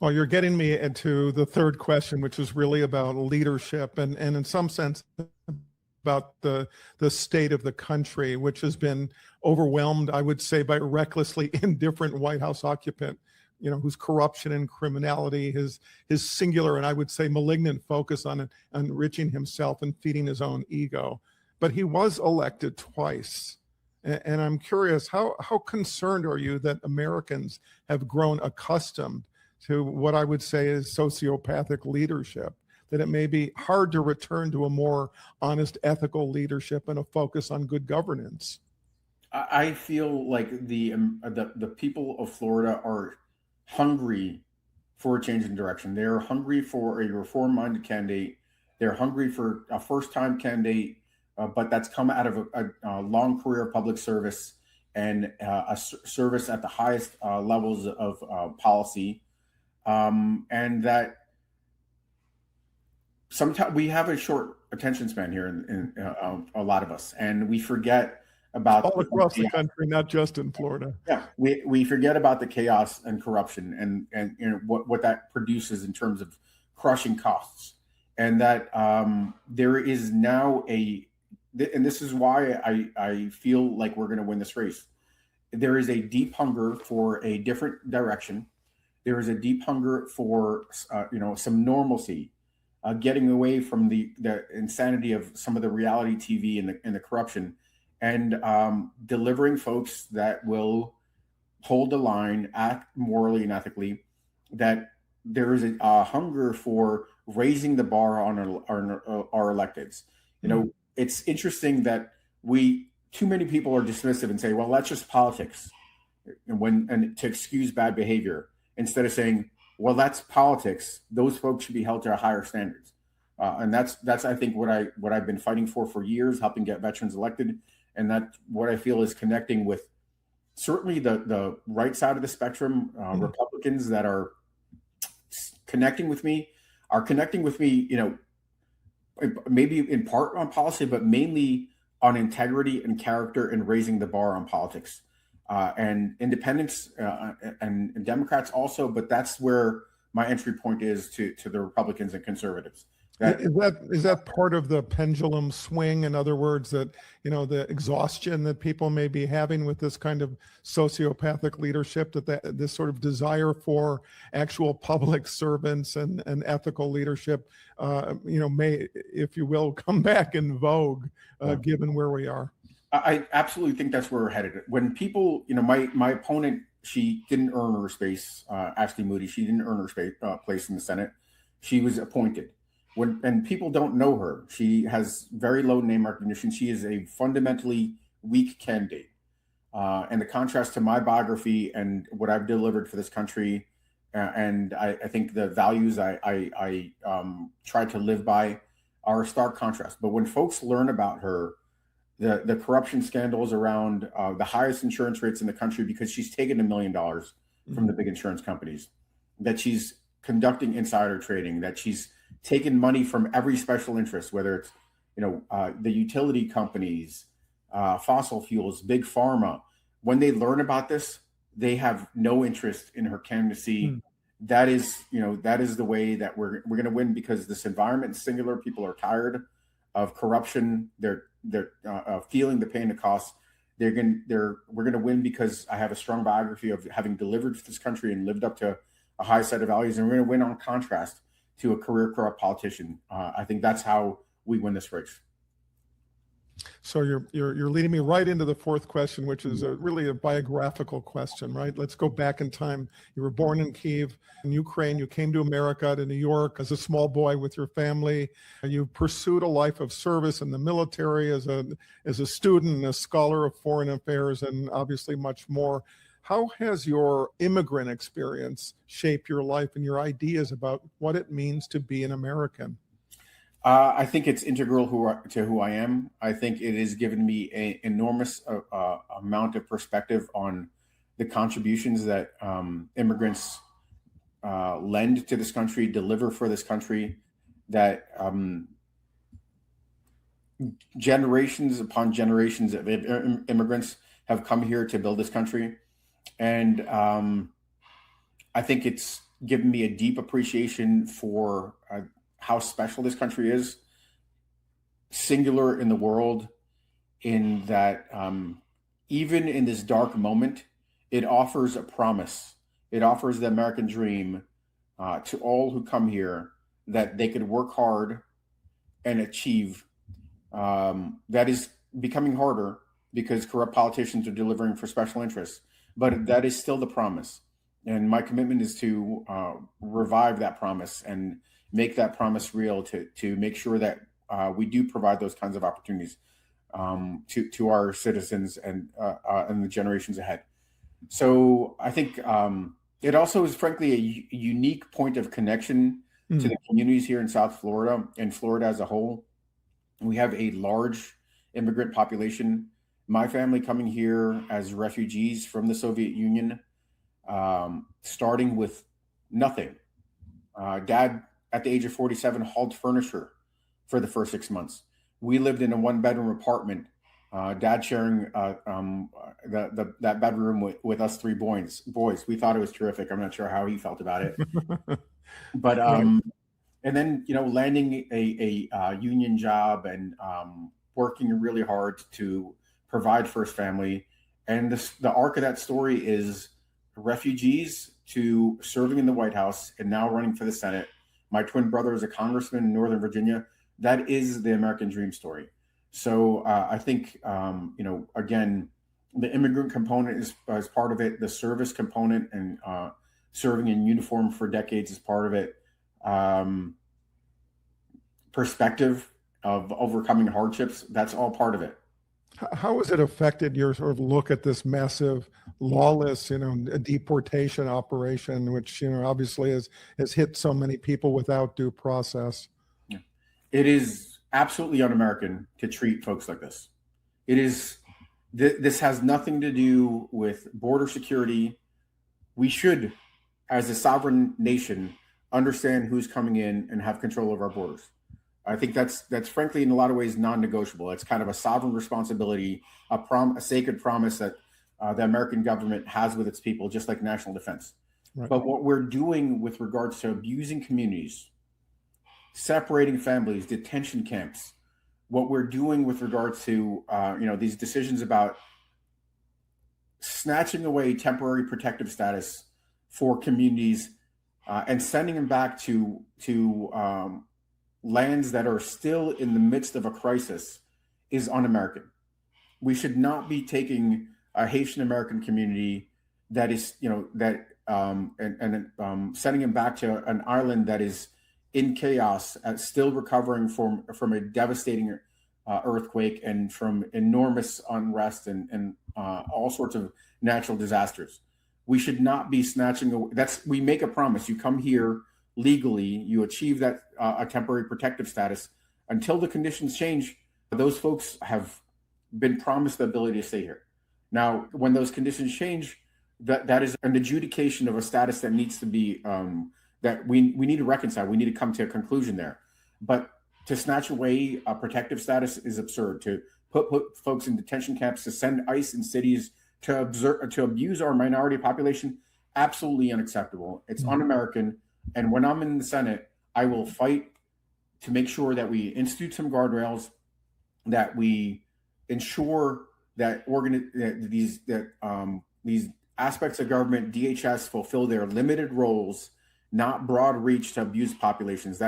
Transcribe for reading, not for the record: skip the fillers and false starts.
Well, you're getting me into the third question, which is really about leadership and in some sense about the state of the country, which has been overwhelmed, I would say, by a recklessly indifferent White House occupant, whose corruption and criminality, his singular and I would say malignant focus on enriching himself and feeding his own ego. But he was elected twice. And I'm curious, how concerned are you that Americans have grown accustomed to what I would say is sociopathic leadership, that it may be hard to return to a more honest, ethical leadership and a focus on good governance? I feel like the people of Florida are hungry for a change in direction. They're hungry for a reform-minded candidate. They're hungry for a first-time candidate, but that's come out of a long career of public service and service at the highest levels of policy. And that sometimes we have a short attention span here in a lot of us, and we forget about all across the country, not just in Florida. Yeah, we forget about the chaos and corruption and what that produces in terms of crushing costs, and that there is now and this is why I feel like we're going to win this race. There is a deep hunger for a different direction. There is a deep hunger for some normalcy, getting away from the insanity of some of the reality TV and the corruption, and delivering folks that will hold the line, act morally and ethically. That there is a hunger for raising the bar on our electeds. It's interesting that too many people are dismissive and say, well, that's just politics, and to excuse bad behavior, instead of saying, well, that's politics. Those folks should be held to higher standards. And that's I think what I've been fighting for years, helping get veterans elected. And that's what I feel is connecting with certainly the right side of the spectrum. Republicans that are connecting with me, maybe in part on policy, but mainly on integrity and character and raising the bar on politics. And independents and Democrats also, but that's where my entry point is to the Republicans and conservatives. Is that part of the pendulum swing? In other words, that the exhaustion that people may be having with this kind of sociopathic leadership, that this sort of desire for actual public servants and ethical leadership, may, if you will, come back in vogue, given where we are. I absolutely think that's where we're headed. When people, my opponent, she didn't earn her space. Ashley Moody, she didn't earn her place in the Senate. She was appointed. And people don't know her. She has very low name recognition. She is a fundamentally weak candidate. And the contrast to my biography and what I've delivered for this country, and I think the values I try to live by are a stark contrast. But when folks learn about her, the corruption scandals around the highest insurance rates in the country because she's taken $1 million from the big insurance companies, that she's conducting insider trading, that she's taken money from every special interest, whether it's the utility companies, fossil fuels, big pharma. When they learn about this, they have no interest in her candidacy. That is the way that we're going to win, because this environment is singular. People are tired of corruption. They're feeling the pain, the cost. We're going to win because I have a strong biography of having delivered for this country and lived up to a high set of values, and we're going to win on contrast to a career corrupt politician. I think that's how we win this race. So you're leading me right into the fourth question, which is really a biographical question, right? Let's go back in time. You were born in Kyiv, in Ukraine. You came to America, to New York, as a small boy with your family. You pursued a life of service in the military as a student, a scholar of foreign affairs, and obviously much more. How has your immigrant experience shaped your life and your ideas about what it means to be an American? I think it's integral to who I am. I think it has given me an enormous amount of perspective on the contributions that immigrants lend to this country, deliver for this country, that generations upon generations of immigrants have come here to build this country. And I think it's given me a deep appreciation for how special this country is, singular in the world, in that even in this dark moment, it offers a promise. It offers the American dream to all who come here, that they could work hard and achieve. That is becoming harder because corrupt politicians are delivering for special interests, but that is still the promise. And my commitment is to revive that promise and make that promise real, to make sure that we do provide those kinds of opportunities to our citizens and the generations ahead. So I think it also is, frankly, a unique point of connection to the communities here in South Florida and Florida as a whole. We have a large immigrant population. My family coming here as refugees from the Soviet Union, starting with nothing. Dad, at the age of 47, hauled furniture for the first 6 months. We lived in a one-bedroom apartment. Dad sharing that bedroom with us three boys. We thought it was terrific. I'm not sure how he felt about it, but and then landing a union job and working really hard to provide for his family. And the arc of that story is refugees to serving in the White House and now running for the Senate. My twin brother is a congressman in Northern Virginia. That is the American dream story. So I think, again, the immigrant component is part of it. The service component and serving in uniform for decades is part of it. Perspective of overcoming hardships, that's all part of it. How has it affected your sort of look at this massive lawless, deportation operation, which, obviously has hit so many people without due process? Yeah. It is absolutely un-American to treat folks like this. It is. This has nothing to do with border security. We should, as a sovereign nation, understand who's coming in and have control of our borders. I think that's frankly in a lot of ways non-negotiable. It's kind of a sovereign responsibility, a sacred promise that the American government has with its people, just like national defense. Right. But what we're doing with regards to abusing communities, separating families, detention camps, what we're doing with regards to these decisions about snatching away temporary protective status for communities and sending them back to lands that are still in the midst of a crisis is un-American. We should not be taking a Haitian American community that is, sending them back to an island that is in chaos, still recovering from a devastating earthquake and from enormous unrest and all sorts of natural disasters. We should not be snatching away. We make a promise. You come here legally, you achieve that a temporary protective status. Until the conditions change, those folks have been promised the ability to stay here. Now, when those conditions change, that is an adjudication of a status that needs to be that we need to reconcile. We need to come to a conclusion there. But to snatch away a protective status is absurd. To put folks in detention camps, to send ICE in cities to abuse our minority population, absolutely unacceptable. It's un-American. And when I'm in the Senate, I will fight to make sure that we institute some guardrails, that we ensure that these aspects of government, DHS, fulfill their limited roles, not broad reach to abuse populations.